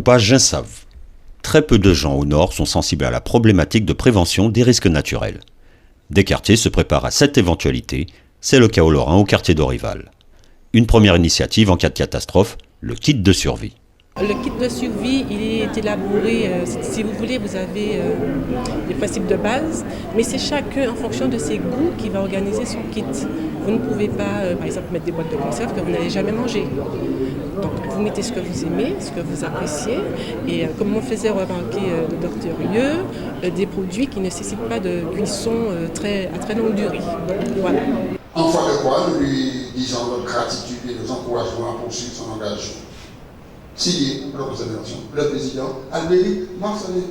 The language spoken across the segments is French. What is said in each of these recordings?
pas savent. Très peu de gens au nord sont sensibles à la problématique de prévention des risques naturels. Des quartiers se préparent à cette éventualité, c'est le cas au Lorrain au quartier d'Orival. Une première initiative en cas de catastrophe, le kit de survie. Le kit de survie, il est élaboré, si vous voulez, vous avez les principes de base, mais c'est chacun en fonction de ses goûts qui va organiser son kit. Vous ne pouvez pas, par exemple, mettre des boîtes de conserve que vous n'allez jamais manger. Donc, vous mettez ce que vous aimez, ce que vous appréciez, et comme on faisait remarquer le docteur Rieu, des produits qui ne nécessitent pas de cuisson à très longue durée. Voilà. En foi de quoi, nous lui disons notre gratitude et nos encouragements à poursuivre son engagement. Signé, le président Albéry Marcelin.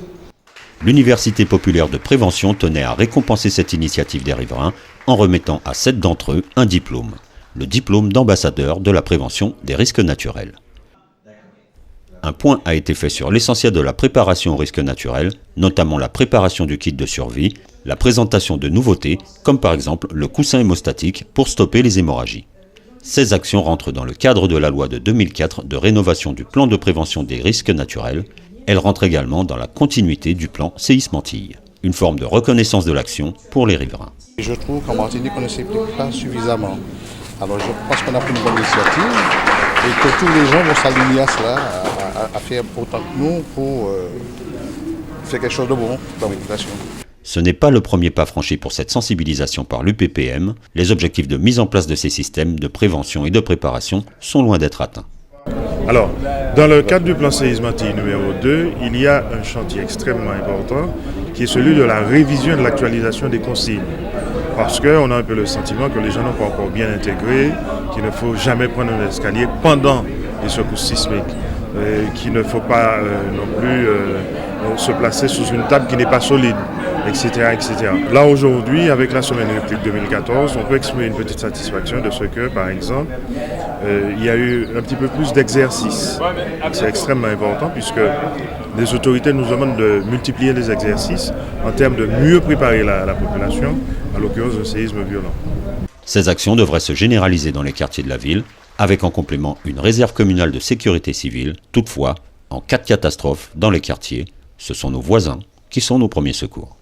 L'Université populaire de prévention tenait à récompenser cette initiative des riverains en remettant à 7 d'entre eux un diplôme, le diplôme d'ambassadeur de la prévention des risques naturels. Un point a été fait sur l'essentiel de la préparation aux risques naturels, notamment la préparation du kit de survie, la présentation de nouveautés, comme par exemple le coussin hémostatique pour stopper les hémorragies. Ces actions rentrent dans le cadre de la loi de 2004 de rénovation du plan de prévention des risques naturels. Elles rentrent également dans la continuité du plan Séisme Antilles, une forme de reconnaissance de l'action pour les riverains. Je trouve qu'en Martinique, on ne s'implique pas suffisamment. Alors je pense qu'on a pris une bonne initiative et que tous les gens vont s'aligner à cela, à faire autant que nous pour faire quelque chose de bon dans la population. Ce n'est pas le premier pas franchi pour cette sensibilisation par l'UPPM. Les objectifs de mise en place de ces systèmes de prévention et de préparation sont loin d'être atteints. Alors, dans le cadre du plan Séisme Antilles numéro 2, il y a un chantier extrêmement important qui est celui de la révision et de l'actualisation des consignes. Parce qu'on a un peu le sentiment que les gens n'ont pas encore bien intégré, qu'il ne faut jamais prendre un escalier pendant les secousses sismiques, qu'il ne faut pas non plus se placer sous une table qui n'est pas solide, etc., etc. Là aujourd'hui, avec la Semaine République 2014, on peut exprimer une petite satisfaction de ce que, par exemple, il y a eu un petit peu plus d'exercices. C'est extrêmement important puisque les autorités nous demandent de multiplier les exercices en termes de mieux préparer la population, à l'occurrence d'un séisme violent. Ces actions devraient se généraliser dans les quartiers de la ville, avec en complément une réserve communale de sécurité civile. Toutefois, en cas de catastrophe dans les quartiers, ce sont nos voisins qui sont nos premiers secours.